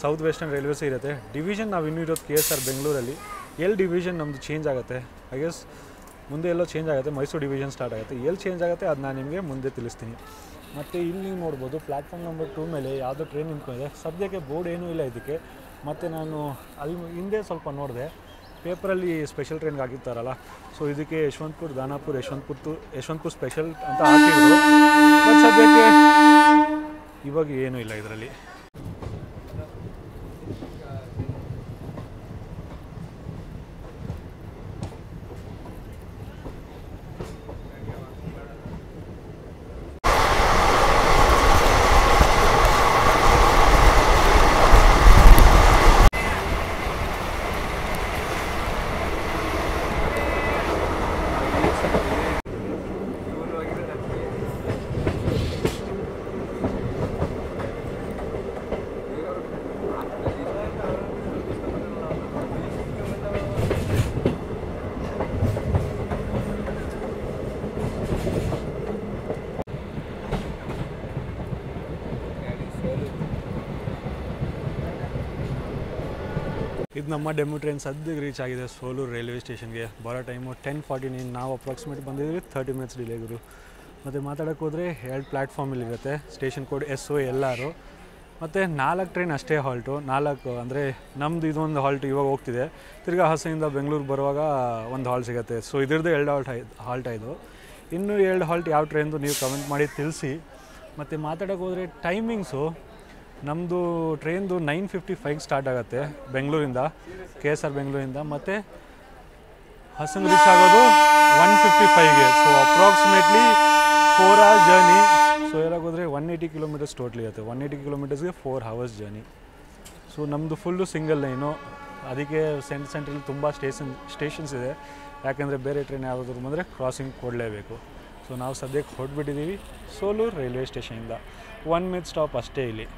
ಸೌತ್ ವೆಸ್ಟರ್ನ್ ರೈಲ್ವೇಸೇ ಇರುತ್ತೆ. ಡಿವಿಷನ್ ನಾವು ಇನ್ನೂ ಇರೋದು KSR ಬೆಂಗಳೂರಲ್ಲಿ. ಎಲ್ಲಿ ಡಿವಿಷನ್ ನಮ್ಮದು ಚೇಂಜ್ ಆಗುತ್ತೆ, ಐ ಗೆಸ್ ಮುಂದೆ ಎಲ್ಲೋ ಚೇಂಜ್ ಆಗುತ್ತೆ, ಮೈಸೂರು ಡಿವಿಷನ್ ಸ್ಟಾರ್ಟ್ ಆಗುತ್ತೆ. ಎಲ್ಲಿ ಚೇಂಜ್ ಆಗುತ್ತೆ ಅದು ನಾನು ನಿಮಗೆ ಮುಂದೆ ತಿಳಿಸ್ತೀನಿ. ಮತ್ತು ಇಲ್ಲಿ ನೀವು ನೋಡ್ಬೋದು ಪ್ಲ್ಯಾಟ್ಫಾರ್ಮ್ ನಂಬರ್ 2 ಮೇಲೆ ಯಾವುದೋ ಟ್ರೈನ್ ನಿಂತ್ಕೊಂಡಿದೆ. ಸದ್ಯಕ್ಕೆ ಬೋರ್ಡ್ ಏನೂ ಇಲ್ಲ ಇದಕ್ಕೆ. ಮತ್ತು ನಾನು ಅಲ್ಲಿ ಹಿಂದೆ ಸ್ವಲ್ಪ ನೋಡಿದೆ, ಪೇಪರಲ್ಲಿ ಸ್ಪೆಷಲ್ ಟ್ರೈನ್ಗೆ ಹಾಕಿರ್ತಾರಲ್ಲ, ಸೊ ಇದಕ್ಕೆ ಯಶವಂತಪುರ, ದಾನಾಪುರ, ಯಶವಂತಪುರ ಸ್ಪೆಷಲ್ ಅಂತ ಹಾಕಿದ್ರು. ಬಟ್ ಸದ್ಯಕ್ಕೆ ಇವಾಗ ಏನೂ ಇಲ್ಲ ಇದರಲ್ಲಿ. ಇದು ನಮ್ಮ ಡೆಮೋ ಟ್ರೈನ್ ಸದ್ಯಕ್ಕೆ ರೀಚ್ ಆಗಿದೆ ಸೋಲೂರು ರೈಲ್ವೆ ಸ್ಟೇಷನ್ಗೆ. ಬರೋ ಟೈಮು 10:49. ನಾವು ಅಪ್ರಾಕ್ಸಿಮೇಟ್ ಬಂದಿದ್ದೀವಿ 30 ಮಿನಿಟ್ಸ್ ಡಿಲೇಗರು. ಮತ್ತು ಮಾತಾಡೋಕ್ಕೆ ಹೋದರೆ 2 ಪ್ಲ್ಯಾಟ್ಫಾರ್ಮ್ ಇಲ್ಲಿರುತ್ತೆ. Station code SOLR. ಮತ್ತು 4 ಟ್ರೈನ್ ಅಷ್ಟೇ ಹಾಲ್ಟು. 4 ಅಂದರೆ ನಮ್ಮದು ಇದೊಂದು ಹಾಲ್ಟ್ ಇವಾಗ ಹೋಗ್ತಿದೆ. ತಿರ್ಗಾ ಹಾಸನಿಂದ ಬೆಂಗಳೂರು ಬರುವಾಗ ಒಂದು ಹಾಲ್ಟ್ ಸಿಗುತ್ತೆ. ಸೊ ಇದ್ರದ್ದು 2 ಹಾಲ್ಟ್ ಇದು. ಇನ್ನೂ 2 ಹಾಲ್ಟ್ ಯಾವ ಟ್ರೈನ್ದು ನೀವು ಕಮೆಂಟ್ ಮಾಡಿ ತಿಳಿಸಿ. ಮತ್ತು ಮಾತಾಡೋಕ್ಕೆ ಹೋದರೆ ಟೈಮಿಂಗ್ಸು ನಮ್ಮದು ಟ್ರೈನ್ದು 9:55 ಸ್ಟಾರ್ಟ್ ಆಗುತ್ತೆ ಬೆಂಗಳೂರಿಂದ, KSR ಬೆಂಗಳೂರಿಂದ. ಮತ್ತು ಹಾಸನ ರೀಚ್ ಆಗೋದು 1:55ಗೆ. So approximately 4 hours journey. So ಹೇಳೋಕ್ಕೋದ್ರೆ 180 ಕಿಲೋಮೀಟರ್ಸ್ ಟೋಟ್ಲಿ ಇರುತ್ತೆ. 180 ಕಿಲೋಮೀಟರ್ಸ್ಗೆ 4 hours ಜರ್ನಿ. ಸೊ ನಮ್ಮದು ಫುಲ್ಲು ಸಿಂಗಲ್ ಲೈನು. ಅದಕ್ಕೆ ಸೆಂಟ್ರಲ್ಲಿ ತುಂಬ ಸ್ಟೇಷನ್ಸ್ ಇದೆ. ಯಾಕೆಂದರೆ ಬೇರೆ ಟ್ರೈನ್ ಯಾವುದಾದ್ರು ಬಂದರೆ ಕ್ರಾಸಿಂಗ್ ಕೊಡಲೇಬೇಕು. ಸೊ ನಾವು ಸದ್ಯಕ್ಕೆ ಹೊರಟ್ಬಿಟ್ಟಿದ್ದೀವಿ ಸೋಲೂರು ರೈಲ್ವೆ ಸ್ಟೇಷನಿಂದ. 1 minute ಸ್ಟಾಪ್ ಅಷ್ಟೇ ಇಲ್ಲಿ.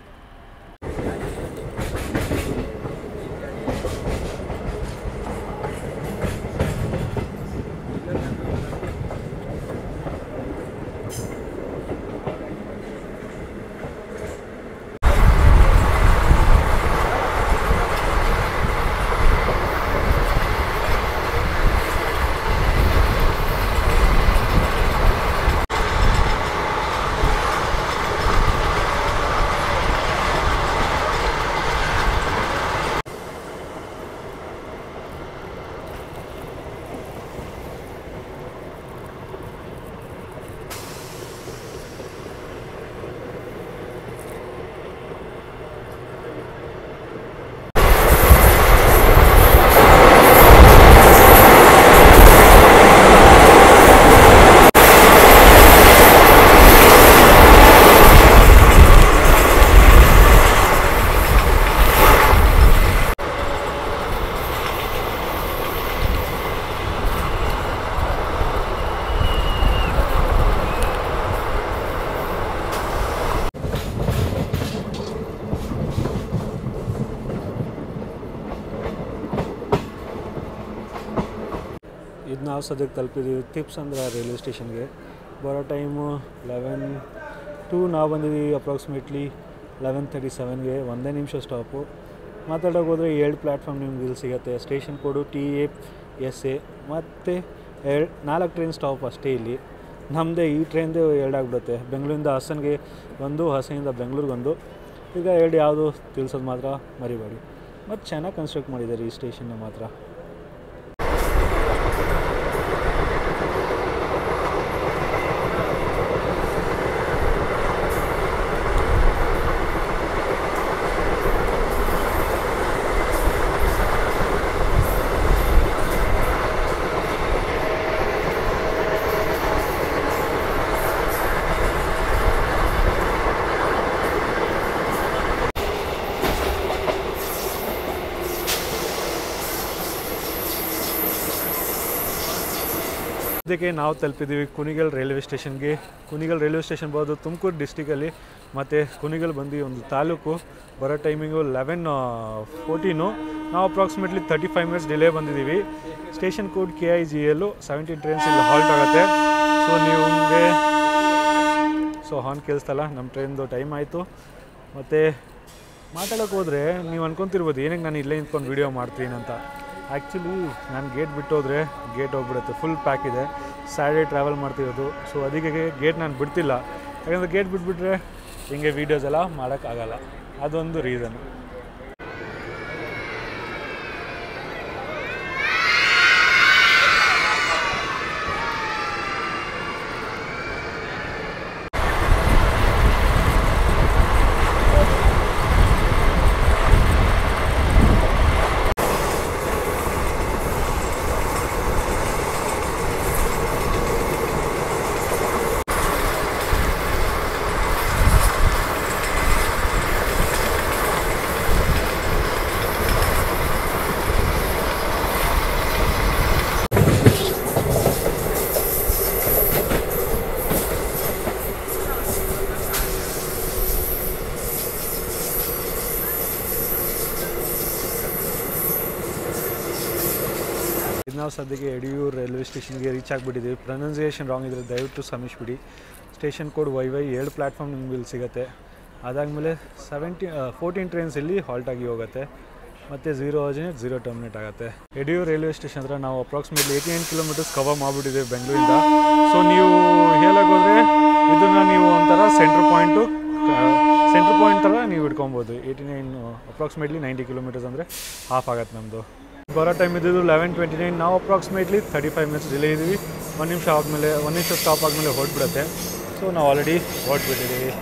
ಇದು ನಾವು ಸದ್ಯಕ್ಕೆ ತಲುಪಿದ್ದೀವಿ ತಿಪ್ಸಂದ್ರ ರೈಲ್ವೆ ಸ್ಟೇಷನ್ಗೆ. ಬರೋ ಟೈಮು 11 ನಾವು ಬಂದಿದ್ದೀವಿ ಅಪ್ರಾಕ್ಸಿಮೇಟ್ಲಿ 11:37ಗೆ. 1 ನಿಮಿಷ ಸ್ಟಾಪು. ಮಾತಾಡೋಕೆ ಹೋದರೆ 7 ಪ್ಲ್ಯಾಟ್ಫಾರ್ಮ್ ನಿಮ್ಗೆ ಇಲ್ಲಿ ಸಿಗುತ್ತೆ. ಸ್ಟೇಷನ್ ಕೋಡು TASA. ಮತ್ತು 4 ಟ್ರೈನ್ ಸ್ಟಾಪ್ ಅಷ್ಟೇ ಇಲ್ಲಿ. ನಮ್ಮದೇ ಈ ಟ್ರೈನ್ದು 2 ಆಗಿಬಿಡುತ್ತೆ. ಬೆಂಗಳೂರಿಂದ ಹಾಸನಿಗೆ ಒಂದು, ಹಾಸನಿಂದ ಬೆಂಗಳೂರಿಗೊಂದು. ಈಗ 2 ಯಾವುದು ತಿಳಿಸೋದು ಮಾತ್ರ ಮರಿಬೇಡಿ. ಮತ್ತು ಚೆನ್ನಾಗಿ ಕನ್ಸ್ಟ್ರಕ್ಟ್ ಮಾಡಿದ್ದಾರೆ ಈ ಸ್ಟೇಷನ್ನ ಮಾತ್ರ. ಅದಕ್ಕೆ ನಾವು ತಲುಪಿದ್ದೀವಿ ಕುಣಿಗಲ್ ರೈಲ್ವೆ ಸ್ಟೇಷನ್ಗೆ. ಕುಣಿಗಲ್ ರೈಲ್ವೆ ಸ್ಟೇಷನ್ ಬರೋದು ತುಮಕೂರು ಡಿಸ್ಟಿಕಲ್ಲಿ, ಮತ್ತು ಕುಣಿಗಲ್ ಬಂದು ಒಂದು ತಾಲೂಕು. ಬರೋ ಟೈಮಿಂಗು 11:14. ನಾವು ಅಪ್ರಾಕ್ಸಿಮೇಟ್ಲಿ 35 ಮಿನಿಟ್ಸ್ ಡಿಲೇ ಬಂದಿದ್ದೀವಿ. ಸ್ಟೇಷನ್ ಕೋಡ್ KIGL 17 ಟ್ರೈನ್ಸ್ ಇಲ್ಲಿ ಹಾಲ್ಟ್ ಆಗುತ್ತೆ. ಸೊ ನಿಮಗೆ ಹಾರ್ನ್ ಕೇಳಿಸ್ತಲ್ಲ, ನಮ್ಮ ಟ್ರೈನ್ದು ಟೈಮ್ ಆಯಿತು. ಮತ್ತು ಮಾತಾಡೋಕ್ಕೆ ಹೋದರೆ ನೀವು ಅನ್ಕೊತಿರ್ಬೋದು ಏನಕ್ಕೆ ನಾನು ಇಲ್ಲೇ ನಿಂತ್ಕೊಂಡು ವೀಡಿಯೋ ಮಾಡ್ತೀನಿ ಅಂತ. ಆ್ಯಕ್ಚುಲಿ ನಾನು ಗೇಟ್ ಬಿಟ್ಟೋದ್ರೆ ಗೇಟ್ ಹೋಗ್ಬಿಡುತ್ತೆ, ಫುಲ್ ಪ್ಯಾಕ್ ಇದೆ. ಸ್ಯಾಟರ್ಡೇ ಟ್ರಾವೆಲ್ ಮಾಡ್ತಿರೋದು, ಸೊ ಅದಕ್ಕೆ ಗೇಟ್ ನಾನು ಬಿಡ್ತಿಲ್ಲ. ಯಾಕಂದರೆ ಗೇಟ್ ಬಿಟ್ಬಿಟ್ರೆ ಹಿಂಗೆ ವೀಡಿಯೋಸ್ ಎಲ್ಲ ಮಾಡೋಕ್ಕಾಗಲ್ಲ, ಅದೊಂದು ರೀಸನ್. ನಾವು ಸದ್ಯಕ್ಕೆ ಯಡಿಯೂರು ರೈಲ್ವೆ ಸ್ಟೇಷನ್ಗೆ ರೀಚ್ ಆಗಿಬಿಟ್ಟಿದ್ದೀವಿ. ಪ್ರೊನೌನ್ಸಿಯೇಷನ್ ರಾಂಗ್ ಇದ್ದರೆ ದಯವಿಟ್ಟು ಕ್ಷಮಿಸಿಬಿಡಿ. ಸ್ಟೇಷನ್ ಕೋಡ್ YY 7 ಪ್ಲ್ಯಾಟ್ಫಾರ್ಮ್ ನಿಮ್ಗೆ ಇಲ್ಲಿ ಸಿಗುತ್ತೆ. ಅದಾದಮೇಲೆ 14 ಟ್ರೈನ್ಸ್ ಇಲ್ಲಿ ಹಾಲ್ಟ್ ಆಗಿ ಹೋಗುತ್ತೆ, ಮತ್ತು 0 ಅರ್ಜಿನೇಟ್ 0 ಟರ್ಮಿನೇಟ್ ಆಗುತ್ತೆ. ಯಡಿಯೂರು ರೈಲ್ವೆ ಸ್ಟೇಷನ್ ಹತ್ರ ನಾವು ಅಪ್ರಾಕ್ಸಿಮೇಟ್ಲಿ 89 ಕಿಲೋಮೀಟರ್ಸ್ ಕವರ್ ಮಾಡಿಬಿಟ್ಟಿದ್ದೀವಿ ಬೆಂಗಳೂರಿಂದ. ಸೊ ನೀವು ಹೇಳೋಗೋದ್ರೆ ಇದನ್ನು ನೀವು ಒಂಥರ ಸೆಂಟ್ರ್ ಪಾಯಿಂಟ್ ಥರ ನೀವು ಇಟ್ಕೊಬೋದು. 89 ಅಪ್ರಾಕ್ಸಿಮೇಟ್ಲಿ 90 ಕಿಲೋಮೀಟರ್ಸ್ ಅಂದರೆ ಹಾಫ್ ಆಗುತ್ತೆ ನಮ್ಮದು. ಬರೋ ಟೈಮ್ ಇದ್ದಿದ್ದು 11:29. ನಾವು ಅಪ್ರಾಕ್ಸಿಮೇಟ್ಲಿ 35 ಮಿನಿಟ್ಸ್ ಡಿಲೇ ಇದ್ದೀವಿ. 1 ನಿಮಿಷ ಸ್ಟಾಪ್ ಆದಮೇಲೆ ಹೊರಟ್ಬಿಡುತ್ತೆ. ಸೊ ನಾವು ಆಲ್ರೆಡಿ ಹೊರಟ್ಬಿಟ್ಟಿದ್ದೀವಿ.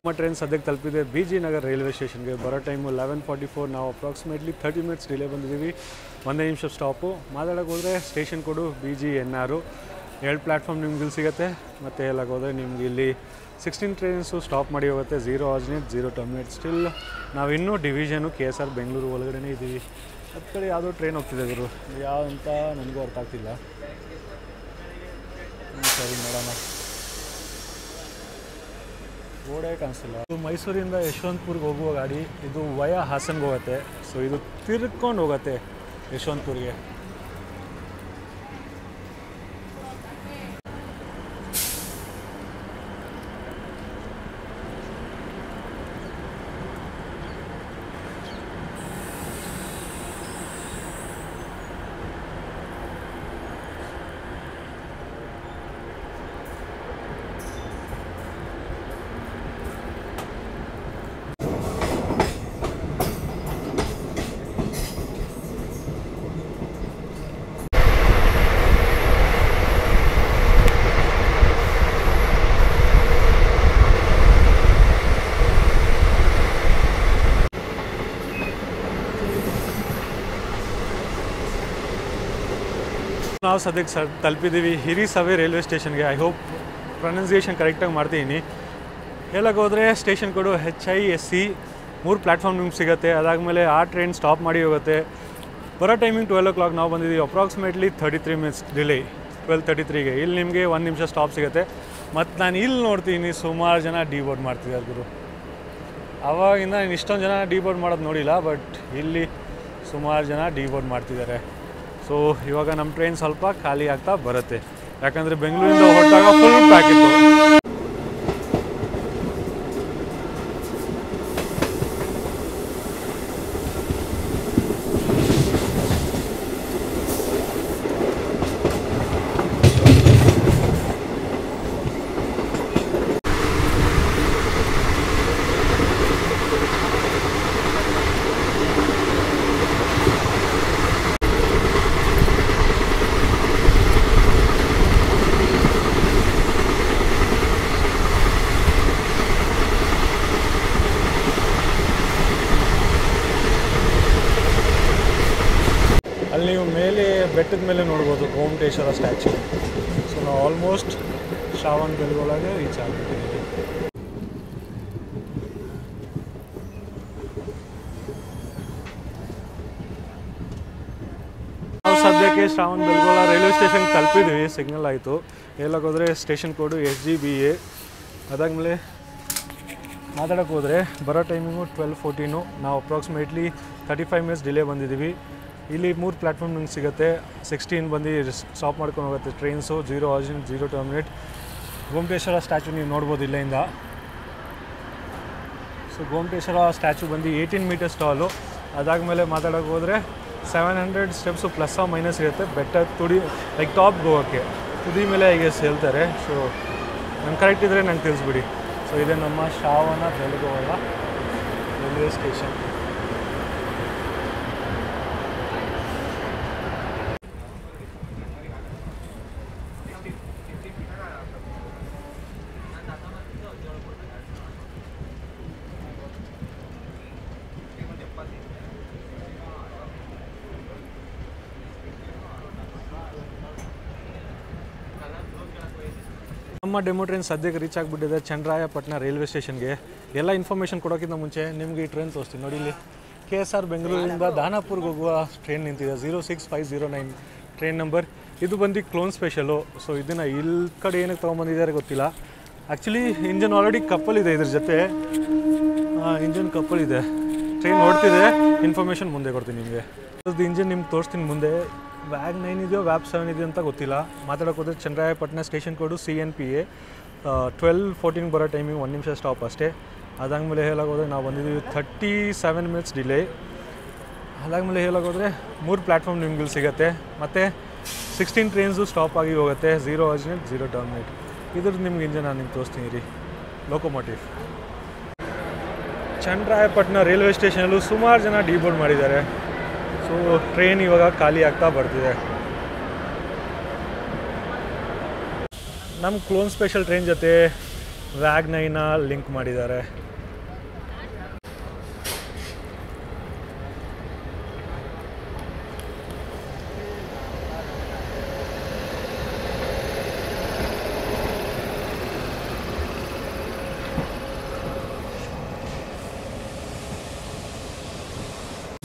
ನಮ್ಮ ಟ್ರೈನ್ ಸದ್ಯಕ್ಕೆ ತಲುಪಿದೆ BG ನಗರ್ ರೈಲ್ವೆ ಸ್ಟೇಷನ್ಗೆ. ಬರೋ ಟೈಮು 11:44. ನಾವು ಅಪ್ರಾಕ್ಸಿಮೇಟ್ಲಿ 30 ಮಿನಿಟ್ಸ್ ಡಿಲೇ ಬಂದಿದ್ದೀವಿ. 1 ನಿಮಿಷ ಸ್ಟಾಪು. ಮಾತಾಡೋಕೆ ಹೋದರೆ ಸ್ಟೇಷನ್ ಕೋಡು BG-NR 7 ಪ್ಲ್ಯಾಟ್ಫಾರ್ಮ್ ನಿಮ್ಗೆ ಇಲ್ಲಿ ಸಿಗುತ್ತೆ. ಮತ್ತು ಎಲ್ಲಕ್ಕೆ ಹೋದರೆ ನಿಮ್ಗೆ ಇಲ್ಲಿ 16 ಟ್ರೈನ್ಸು ಸ್ಟಾಪ್ ಮಾಡಿ ಹೋಗುತ್ತೆ. 0 ಅರ್ಜಿನೇಟ್ 0 ಟರ್ಮಿನೇಟ್. ಸ್ಟಿಲ್ ನಾವಿನ್ನೂ ಡಿವಿಷನು KSR ಬೆಂಗಳೂರು ಒಳಗಡೆ ಇದ್ದೀವಿ. ಹತ್ತು ಕಡೆ ಯಾವುದೋ ಟ್ರೈನ್ ಹೋಗ್ತಿದೆ ಗುರು, ಯಾವ ಅಂತ ನನಗೂ ಅರ್ಥ ಆಗ್ತಿಲ್ಲ. ಸರಿ ನೋಡೋಣ. ರೋಡೇ ಕಾಣಿಸ್ತಿಲ್ಲ. ಇದು ಮೈಸೂರಿಂದ ಯಶವಂತಪುರ್ಗೆ ಹೋಗುವ ಗಾಡಿ. ಇದು ವಯಾ ಹಾಸನ್ಗೆ ಹೋಗುತ್ತೆ. ಸೊ ಇದು ತಿರ್ಕೊಂಡು ಹೋಗುತ್ತೆ ಯಶವಂತಪುರ್ಗೆ. ನಾವು ಸದ್ಯಕ್ಕೆ ತಲುಪಿದ್ದೀವಿ ಹಿರಿಸವೆ ರೈಲ್ವೆ ಸ್ಟೇಷನ್ಗೆ. ಐ ಹೋಪ್ ಪ್ರೊನೌನ್ಸಿಯೇಷನ್ ಕರೆಕ್ಟಾಗಿ ಮಾಡ್ತಿದ್ದೀನಿ. ಹೇಳೋಕ್ಕೋದ್ರೆ ಸ್ಟೇಷನ್ ಕೋಡು HISC 3 ಪ್ಲ್ಯಾಟ್ಫಾರ್ಮ್ ನಿಮ್ಗೆ ಸಿಗುತ್ತೆ. ಅದಾದಮೇಲೆ ಆ ಟ್ರೈನ್ ಸ್ಟಾಪ್ ಮಾಡಿ ಹೋಗುತ್ತೆ. ಬರೋ ಟೈಮಿಂಗ್ 12 o'clock. ನಾವು ಬಂದಿದ್ದೀವಿ ಅಪ್ರಾಕ್ಸಿಮೇಟ್ಲಿ 33 ಮಿನಿಟ್ಸ್ ಡಿಲೇ. 12:33ಗೆ ಇಲ್ಲಿ ನಿಮಗೆ 1 ನಿಮಿಷ ಸ್ಟಾಪ್ ಸಿಗುತ್ತೆ. ಮತ್ತು ನಾನು ಇಲ್ಲಿ ನೋಡ್ತೀನಿ ಸುಮಾರು ಜನ ಡಿಬೋರ್ಡ್ ಮಾಡ್ತಿದ್ದಾರೆ ಗುರು. ಆವಾಗಿಂದ ನಾನು ಇಷ್ಟೊಂದು ಜನ ಡಿಬೋರ್ಡ್ ಮಾಡೋದು ನೋಡಿಲ್ಲ, ಬಟ್ ಇಲ್ಲಿ ಸುಮಾರು ಜನ ಡಿಬೋರ್ಡ್ ಮಾಡ್ತಿದ್ದಾರೆ. ಸೊ ಇವಾಗ ನಮ್ಮ ಟ್ರೈನ್ ಸ್ವಲ್ಪ ಖಾಲಿ ಆಗ್ತಾ ಬರುತ್ತೆ, ಯಾಕಂದರೆ ಬೆಂಗಳೂರಿಂದ ಹೊರಟಾಗ ಫುಲ್ ಪ್ಯಾಕ್ ಇತ್ತು. ಬೆಟ್ಟದ ಮೇಲೆ ನೋಡ್ಬೋದು ಗೋಮಟೇಶ್ವರ ಸ್ಟ್ಯಾಚ್ಯೂ. ಸೊ ನಾವು ಆಲ್ಮೋಸ್ಟ್ ಶ್ರಾವಣ ಬೆಳಗೊಳಗೆ ರೀಚ್ ಆಗಿಬಿಟ್ಟಿದ್ದೀವಿ. ನಾವು ಸದ್ಯಕ್ಕೆ ಶ್ರಾವಣ ಬೆಳಗೊಳ ರೈಲ್ವೆ ಸ್ಟೇಷನ್ಗೆ ತಲುಪಿದ್ದೀವಿ. ಸಿಗ್ನಲ್ ಆಯಿತು. ಹೇಳೋಕ್ಕೋದ್ರೆ ಸ್ಟೇಷನ್ ಕೋಡು SGBA. ಅದಾದಮೇಲೆ ಮಾತಾಡೋಕ್ಕೆ ಹೋದರೆ ಬರೋ ಟೈಮಿಂಗು 12:14. ನಾವು ಅಪ್ರಾಕ್ಸಿಮೇಟ್ಲಿ 35 ಮಿನಿಟ್ಸ್ ಡಿಲೇ ಬಂದಿದ್ದೀವಿ. ಇಲ್ಲಿ 3 ಪ್ಲ್ಯಾಟ್ಫಾರ್ಮ್ ನಿಮ್ಗೆ ಸಿಗುತ್ತೆ. 16 ಬಂದು ಸ್ಟಾಪ್ ಮಾಡ್ಕೊಂಡು ಹೋಗುತ್ತೆ ಟ್ರೈನ್ಸು. 0 ಆರ್ಜಿನ್ 0 ಟರ್ಮಿನೇಟ್. ಗೋಮಟೇಶ್ವರ ಸ್ಟ್ಯಾಚು ನೀವು ನೋಡ್ಬೋದು ಇಲ್ಲಿಂದ. ಸೊ ಗೋಮಟೇಶ್ವರ ಸ್ಟ್ಯಾಚು ಬಂದು 18 ಮೀಟರ್ಸ್ ಟಾಲು. ಅದಾದಮೇಲೆ ಮಾತಾಡೋಕ್ಕೆ ಹೋದರೆ 700 ಸ್ಟೆಪ್ಸು ಪ್ಲಸ್ ಮೈನಸ್ ಇರುತ್ತೆ. ಬೆಟ್ಟ ತುದಿ ಲೈಕ್ ಟಾಪ್ ಹೋಗೋಕ್ಕೆ ತುದಿ ಮೇಲೆ ಹೀಗೆ ಹೇಳ್ತಾರೆ. ಸೊ ನಂಗೆ ಕರೆಕ್ಟ್ ಇದ್ದರೆ ನಂಗೆ ತಿಳಿಸ್ಬಿಡಿ. ಸೊ ಇದೆ ನಮ್ಮ ಶ್ರಾವಣ ಬೆಳಗೊಳ ರೈಲ್ವೆ ಸ್ಟೇಷನ್. ನಮ್ಮ ಡೆಮೋ ಟ್ರೈನ್ ಸದ್ಯಕ್ಕೆ ರೀಚ್ ಆಗಿಬಿಟ್ಟಿದೆ ಚನ್ನರಾಯಪಟ್ಟಣ ರೈಲ್ವೆ ಸ್ಟೇಷನ್ಗೆ. ಎಲ್ಲ ಇನ್ಫಾರ್ಮೇಷನ್ ಕೊಡೋಕ್ಕಿಂತ ಮುಂಚೆ ನಿಮಗೆ ಈ ಟ್ರೈನ್ ತೋರಿಸ್ತೀನಿ. ನೋಡಿ, ಇಲ್ಲಿ KSR ಬೆಂಗಳೂರಿಂದ ದಾನಾಪುರ್ಗೆ ಹೋಗುವ ಟ್ರೈನ್ ನಿಂತಿದೆ. 06509 ಟ್ರೈನ್ ನಂಬರ್. ಇದು ಬಂದು ಕ್ಲೋನ್ ಸ್ಪೆಷಲು. ಸೊ ಇದನ್ನು ಇಲ್ಲಿ ಕಡೆ ಏನಕ್ಕೆ ತೊಗೊಂಬಂದಿದ್ದಾರೆ ಗೊತ್ತಿಲ್ಲ. ಆ್ಯಕ್ಚುಲಿ ಇಂಜನ್ ಆಲ್ರೆಡಿ ಕಪ್ಪಲಿದೆ. ಇದ್ರ ಜೊತೆ ಇಂಜನ್ ಕಪ್ಪಲಿದೆ. ಟ್ರೈನ್ ಓಡ್ತಿದೆ. ಇನ್ಫಾರ್ಮೇಷನ್ ಮುಂದೆ ಕೊಡ್ತೀನಿ ನಿಮಗೆ. ಅದು ಇಂಜನ್ ನಿಮ್ಗೆ ತೋರಿಸ್ತೀನಿ ಮುಂದೆ. ವ್ಯಾಗ್ 9 ಇದೆಯೋ ವ್ಯಾಪ್ 7 ಇದೆಯೋ ಅಂತ ಗೊತ್ತಿಲ್ಲ. ಮಾತಾಡೋಕೆ ಹೋದರೆ ಚನ್ನರಾಯಪಟ್ಟಣ ಸ್ಟೇಷನ್ ಕೋಡು CNPA. 12:14 ಬರೋ ಟೈಮಿಂಗ್ 1 ನಿಮಿಷ ಸ್ಟಾಪ್ ಅಷ್ಟೇ. ಅದಾದಮೇಲೆ ಹೇಳೋಗೋದ್ರೆ ನಾವು ಬಂದಿದ್ದೀವಿ 37 ಮಿನಿಟ್ಸ್ ಡಿಲೇ. ಅದಾದಮೇಲೆ ಹೇಳೋಗೋದ್ರೆ 3 ಪ್ಲ್ಯಾಟ್ಫಾರ್ಮ್ ನಿಮ್ಗೆ ಸಿಗುತ್ತೆ. ಮತ್ತು 16 ಟ್ರೈನ್ಸು ಸ್ಟಾಪ್ ಆಗಿ ಹೋಗುತ್ತೆ. 0 ಆರ್ಜಿನೇಟ್ 0 ಟರ್ಮಿನೇಟ್. ಇದ್ರದ್ದು ನಿಮ್ಗೆ ಇಂಜನ್ ನಾನು ನಿಮ್ಗೆ ತೋರಿಸ್ತೀನಿ ರೀ. ಲೋಕೋಮೋಟಿವ್. ಚನ್ನರಾಯಪಟ್ಟಣ ರೈಲ್ವೆ ಸ್ಟೇಷನಲ್ಲೂ ಸುಮಾರು ಜನ ಡಿಬೋರ್ಡ್ ಮಾಡಿದ್ದಾರೆ. ಸೊ ಟ್ರೈನ್ ಇವಾಗ ಖಾಲಿ ಆಗ್ತಾ ಬರ್ತಿದೆ. ನಮ್ಮ ಕ್ಲೋನ್ ಸ್ಪೆಷಲ್ ಟ್ರೈನ್ ಜೊತೆ ವ್ಯಾಗ್ 9ನ ಲಿಂಕ್ ಮಾಡಿದ್ದಾರೆ.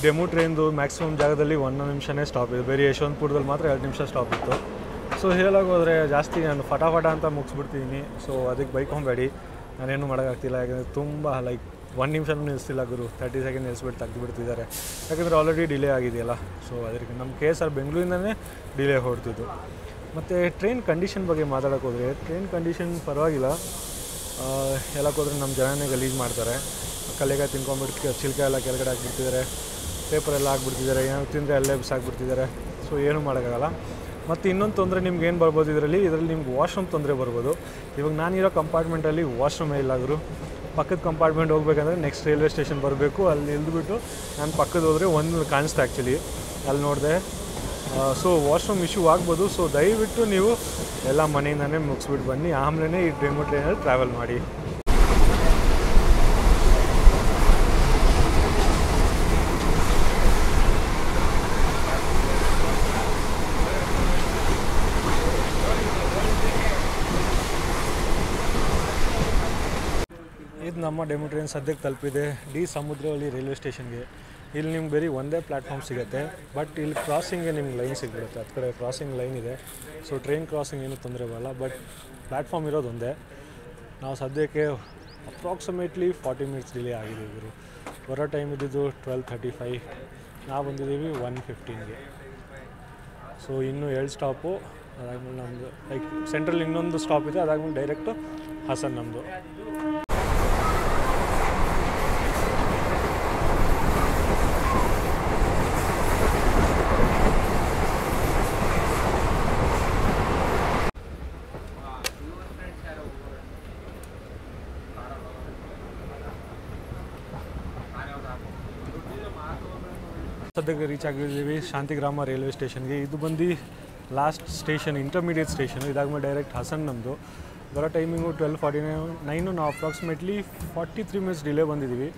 ಡೆಮೋ ಟ್ರೈನ್ದು ಮ್ಯಾಕ್ಸಿಮಮ್ ಜಾಗದಲ್ಲಿ 1 ನಿಮಿಷನೇ ಸ್ಟಾಪ್ ಇದೆ. ಬೇರೆ ಯಶವಂತಪುರದಲ್ಲಿ ಮಾತ್ರ 2 ನಿಮಿಷ ಸ್ಟಾಪ್ ಇತ್ತು. ಸೊ ಹೇಳೋಗೋದ್ರೆ ಜಾಸ್ತಿ ನಾನು ಫಟಾಫಟ ಅಂತ ಮುಗಿಸ್ಬಿಡ್ತೀನಿ. ಸೊ ಅದಕ್ಕೆ ಬೈಕೊಂಬೇಡಿ, ನಾನೇನು ಮಾಡೋಕ್ಕಾಗ್ತಿಲ್ಲ. ಯಾಕಂದರೆ ತುಂಬ ಲೈಕ್ 1 ನಿಮಿಷನೂ ನಿಲ್ಲಿಸ್ತಿಲ್ಲ ಗುರು. 30 ಸೆಕೆಂಡ್ ನಿಲ್ಲಿಸ್ಬಿಟ್ಟು ತೆಗೆದುಬಿಡ್ತಿದ್ದಾರೆ. ಯಾಕಂದರೆ ಆಲ್ರೆಡಿ ಡಿಲೇ ಆಗಿದೆಯಲ್ಲ. ಸೊ ಅದಕ್ಕೆ ನಮ್ಮ KSR ಬೆಂಗಳೂರಿಂದನೇ ಡಿಲೇ ಹೊಡ್ತಿದ್ದು. ಮತ್ತು ಟ್ರೈನ್ ಕಂಡೀಷನ್ ಬಗ್ಗೆ ಮಾತಾಡೋಕೆ ಹೋದರೆ ಟ್ರೈನ್ ಕಂಡೀಷನ್ ಪರವಾಗಿಲ್ಲ. ಹೇಳೋಕ್ಕೋದ್ರೆ ನಮ್ಮ ಜನನೇ ಗಲೀಜು ಮಾಡ್ತಾರೆ. ಕಲ್ಲೆಕಾಯಿ ತಿನ್ಕೊಂಬಿಟ್ಟು ಚಿಲ್ಕಾಯಿ ಎಲ್ಲ ಕೆಳಗಡೆ ಹಾಕ್ಬಿಡ್ತಿದ್ದಾರೆ. ಪೇಪರ್ ಎಲ್ಲ ಹಾಕ್ಬಿಡ್ತಿದ್ದಾರೆ. ಏನೋ ತಿಂದರೆ ಅಲ್ಲೇ ಬಿಸಾಕ್ಬಿಡ್ತಿದ್ದಾರೆ. ಸೊ ಏನೂ ಮಾಡೋಕ್ಕಾಗಲ್ಲ. ಮತ್ತು ಇನ್ನೊಂದು ತೊಂದರೆ ನಿಮ್ಗೆ ಏನು ಬರ್ಬೋದು ಇದರಲ್ಲಿ ನಿಮ್ಗೆ ವಾಶ್ರೂಮ್ ತೊಂದರೆ ಬರ್ಬೋದು. ಇವಾಗ ನಾನಿರೋ ಕಂಪಾರ್ಟ್ಮೆಂಟಲ್ಲಿ ವಾಶ್ರೂಮೇ ಇಲ್ಲ ಗುರು. ಪಕ್ಕದ ಕಂಪಾರ್ಟ್ಮೆಂಟ್ ಹೋಗ್ಬೇಕಂದ್ರೆ ನೆಕ್ಸ್ಟ್ ರೈಲ್ವೆ ಸ್ಟೇಷನ್ ಬರಬೇಕು. ಅಲ್ಲಿ ಇಳಿದ್ಬಿಟ್ಟು ನಾನು ಪಕ್ಕದ ಹೋದರೆ ಒಂದು ಕಾಣಿಸ್ತಾ ಆ್ಯಕ್ಚುಲಿ ಅಲ್ಲಿ ನೋಡಿದೆ. ಸೊ ವಾಶ್ರೂಮ್ ಇಶ್ಯೂ ಆಗ್ಬೋದು. ಸೊ ದಯವಿಟ್ಟು ನೀವು ಎಲ್ಲ ಮನೆಯಿಂದನೇ ಮುಗಿಸ್ಬಿಟ್ಟು ಬನ್ನಿ. ಆಮೇಲೆ ಈ ಡೆಮೋ ಟ್ರೈನಲ್ಲಿ ಟ್ರಾವೆಲ್ ಮಾಡಿ. ಇದು ನಮ್ಮ ಡೆಮೋ ಟ್ರೈನ್ ಸದ್ಯಕ್ಕೆ ತಲುಪಿದೆ ಡಿ ಸಮುದ್ರವಳ್ಳಿ ರೈಲ್ವೆ ಸ್ಟೇಷನ್ಗೆ. ಇಲ್ಲಿ ನಿಮ್ಗೆ ಬರೀ ಒಂದೇ ಪ್ಲ್ಯಾಟ್ಫಾರ್ಮ್ ಸಿಗುತ್ತೆ. ಬಟ್ ಇಲ್ಲಿ ಕ್ರಾಸಿಂಗ್ಗೆ ನಿಮ್ಗೆ ಲೈನ್ ಸಿಗ್ಬಿಡುತ್ತೆ. ಹತ್ತು ಕಡೆ ಕ್ರಾಸಿಂಗ್ ಲೈನ್ ಇದೆ. ಸೊ ಟ್ರೈನ್ ಕ್ರಾಸಿಂಗ್ ಏನೂ ತೊಂದರೆ ಬರಲ್ಲ. ಬಟ್ ಪ್ಲ್ಯಾಟ್ಫಾರ್ಮ್ ಇರೋದು ಒಂದೇ. ನಾವು ಸದ್ಯಕ್ಕೆ ಅಪ್ರಾಕ್ಸಿಮೇಟ್ಲಿ 40 ಮಿನಿಟ್ಸ್ ಡಿಲೇ ಆಗಿದೆ ಇವರು. ಬರೋ ಟೈಮ್ ಇದ್ದಿದ್ದು 12:35. ನಾವು ಬಂದಿದ್ದೀವಿ 1:15ಗೆ. ಸೊ ಇನ್ನೂ 2 ಸ್ಟಾಪು. ಅದಾದಮೇಲೆ ನಮ್ಮದು ಲೈಕ್ ಸೆಂಟ್ರಲ್ ಇನ್ನೊಂದು ಸ್ಟಾಪ್ ಇದೆ. ಅದಾದಮೇಲೆ ಡೈರೆಕ್ಟು ಹಾಸನ್ ನಮ್ಮದು. ಸದ್ಯಕ್ಕೆ ರೀಚ್ ಆಗಿದ್ದೀವಿ ಶಾಂತಿಗ್ರಾಮ ರೈಲ್ವೆ ಸ್ಟೇಷನ್ಗೆ. ಇದು ಬಂದು ಲಾಸ್ಟ್ ಸ್ಟೇಷನ್, ಇಂಟರ್ಮೀಡಿಯೇಟ್ ಸ್ಟೇಷನು. ಇದಾದ್ಮೇಲೆ ಡೈರೆಕ್ಟ್ ಹಾಸನ್ ನಮ್ಮದು. ಬರೋ ಟೈಮಿಂಗು 12:49. ನಾವು ಅಪ್ರಾಕ್ಸಿಮೇಟ್ಲಿ 43 ಮಿನಿಟ್ಸ್ ಡಿಲೇ ಬಂದಿದ್ದೀವಿ.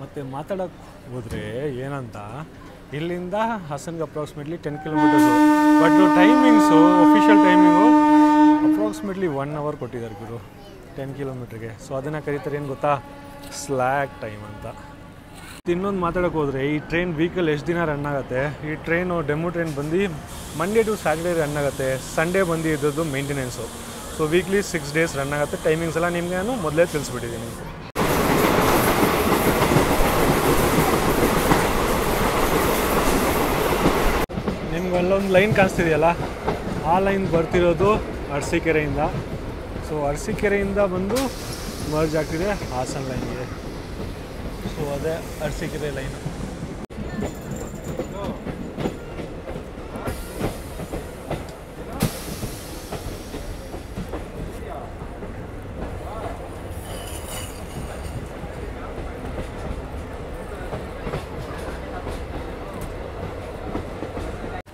ಮತ್ತು ಮಾತಾಡೋಕ್ಕೆ ಹೋದರೆ ಏನಂತ ಇಲ್ಲಿಂದ ಹಾಸನ್ಗೆ approximately 10 kilometres. But timings official timing approximately 1 hour ಕೊಟ್ಟಿದ್ದಾರೆ ಗುರು 10 ಕಿಲೋಮೀಟ್ರಿಗೆ. ಸೊ ಅದನ್ನು ಕರೀತಾರೆ ಏನು ಗೊತ್ತಾ, ಸ್ಲ್ಯಾಕ್ ಟೈಮ್ ಅಂತ. ಇನ್ನೊಂದು ಮಾತಾಡೋಕೆ ಹೋದರೆ ಈ ಟ್ರೈನ್ ವೀಕಲ್ ಎಷ್ಟು ದಿನ ರನ್ ಆಗುತ್ತೆ, ಈ ಟ್ರೈನು ಡೆಮೋ ಟ್ರೈನ್ ಬಂದು ಮಂಡೇ ಟು ಸ್ಯಾಟರ್ಡೇ ರನ್ ಆಗುತ್ತೆ, ಸಂಡೇ ಬಂದು ಇದ್ದದ್ದು maintenance. So weekly 6 days run ಆಗುತ್ತೆ. ಟೈಮಿಂಗ್ಸ್ ಎಲ್ಲ ನಿಮಗೆ ನಾನು ಮೊದಲೇ ತಿಳಿಸ್ಬಿಟ್ಟಿದ್ದೀನಿ. ನಿಮ್ಗೆ ಅಲ್ಲೊಂದು ಲೈನ್ ಕಾಣಿಸ್ತಿದೆಯಲ್ಲ, ಆ ಲೈನ್ ಬರ್ತಿರೋದು ಅರಸೀಕೆರೆಯಿಂದ. ಸೊ ಅರಸೀಕೆರೆಯಿಂದ ಬಂದು ಮರ್ಜ್ ಆಗ್ತಿದೆ ಹಾಸನ್ ಲೈನ್ಗೆ. ಸೊ ಅದೇ ಅರಸೀಕೆರೆ ಲೈನು.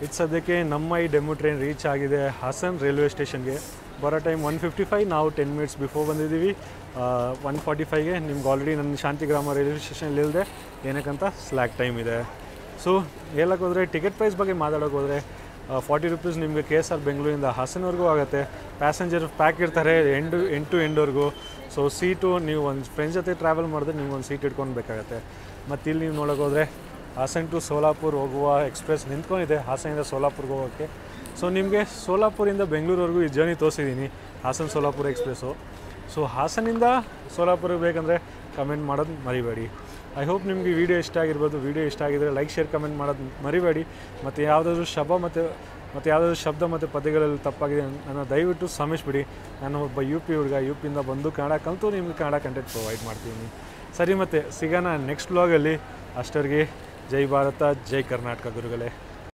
ಇದು ಸದ್ಯಕ್ಕೆ ನಮ್ಮ ಈ ಡೆಮೋ ಟ್ರೈನ್ ರೀಚ್ ಆಗಿದೆ ಹಾಸನ್ ರೈಲ್ವೆ ಸ್ಟೇಷನ್ಗೆ. ಬರೋ ಟೈಮ್ 1:55, ನಾವು 10 ಮಿನಿಟ್ಸ್ ಬಿಫೋರ್ ಬಂದಿದ್ದೀವಿ. 1:45ಗೆ ನಿಮ್ಗೆ ಆಲ್ರೆಡಿ ನನ್ನ ಶಾಂತಿಗ್ರಾಮ ರೈಲ್ವೆ ಸ್ಟೇಷನಲ್ಲಿ ಇಲ್ಲದೆ ಏನಕ್ಕಂತ ಸ್ಲ್ಯಾಕ್ ಟೈಮ್ ಇದೆ. ಸೊ ಹೇಳಕ್ಕೆ ಹೋದರೆ ಟಿಕೆಟ್ ಪ್ರೈಸ್ ಬಗ್ಗೆ ಮಾತಾಡೋಕೆ ಹೋದರೆ 40 ರೂಪೀಸ್ ನಿಮಗೆ KSR ಬೆಂಗಳೂರಿಂದ ಹಾಸನವರೆಗೂ ಆಗುತ್ತೆ. ಪ್ಯಾಸೆಂಜರ್ ಪ್ಯಾಕ್ ಇರ್ತಾರೆ ಎಂಡ್ ಟು ಎಂಡ್ವರೆಗೂ. ಸೊ ಸೀಟು ನೀವು ಒಂದು ಫ್ರೆಂಡ್ಸ್ ಜೊತೆ ಟ್ರಾವೆಲ್ ಮಾಡಿದ್ರೆ ನೀವು ಒಂದು ಸೀಟ್ ಇಟ್ಕೊಳ್ಬೇಕಾಗತ್ತೆ. ಮತ್ತು ಇಲ್ಲಿ ನೀವು ನೋಡೋಕೆ ಹೋದರೆ ಹಾಸನ್ ಟು ಸೋಲಾಪುರ್ ಹೋಗುವ ಎಕ್ಸ್ಪ್ರೆಸ್ ನಿಂತ್ಕೊಂಡಿದೆ ಹಾಸನಿಂದ ಸೋಲಾಪುರ್ಗೆ ಹೋಗೋಕ್ಕೆ. ಸೊ ನಿಮಗೆ ಸೋಲಾಪುರಿಂದ ಬೆಂಗಳೂರವರೆಗೂ ಈ ಜರ್ನಿ ತೋರಿಸಿದ್ದೀನಿ, ಹಾಸನ್ ಸೋಲಾಪುರ ಎಕ್ಸ್ಪ್ರೆಸ್ಸು. ಸೊ ಹಾಸನಿಂದ ಸೋಲಾಪುರಕ್ಕೆ ಬೇಕಂದರೆ ಕಮೆಂಟ್ ಮಾಡೋದು ಮರಿಬೇಡಿ. ಐ ಹೋಪ್ ನಿಮಗೆ ವಿಡಿಯೋ ಇಷ್ಟ ಆಗಿರ್ಬೋದು. ವಿಡಿಯೋ ಇಷ್ಟ ಆಗಿದ್ದರೆ ಲೈಕ್ ಶೇರ್ ಕಮೆಂಟ್ ಮಾಡೋದು ಮರಿಬೇಡಿ. ಮತ್ತು ಯಾವುದಾದ್ರೂ ಶಬ್ದ ಮತ್ತು ಪದಗಳಲ್ಲಿ ತಪ್ಪಾಗಿದೆ ನನ್ನ ದಯವಿಟ್ಟು ಕ್ಷಮಿಸ್ಬಿಡಿ. ನಾನು ಒಬ್ಬ UP ಹುಡುಗ, UPಯಿಂದ ಬಂದು ಕನ್ನಡ ಕಲಿತು ನಿಮಗೆ ಕನ್ನಡ ಕಂಟೆಂಟ್ ಪ್ರೊವೈಡ್ ಮಾಡ್ತೀನಿ. ಸರಿ, ಮತ್ತು ಸಿಗೋಣ ನೆಕ್ಸ್ಟ್ ವ್ಲಾಗಲ್ಲಿ. ಅಷ್ಟರಿಗೆ ಜೈ ಭಾರತ, ಜೈ ಕರ್ನಾಟಕ ಗುರುಗಳೇ.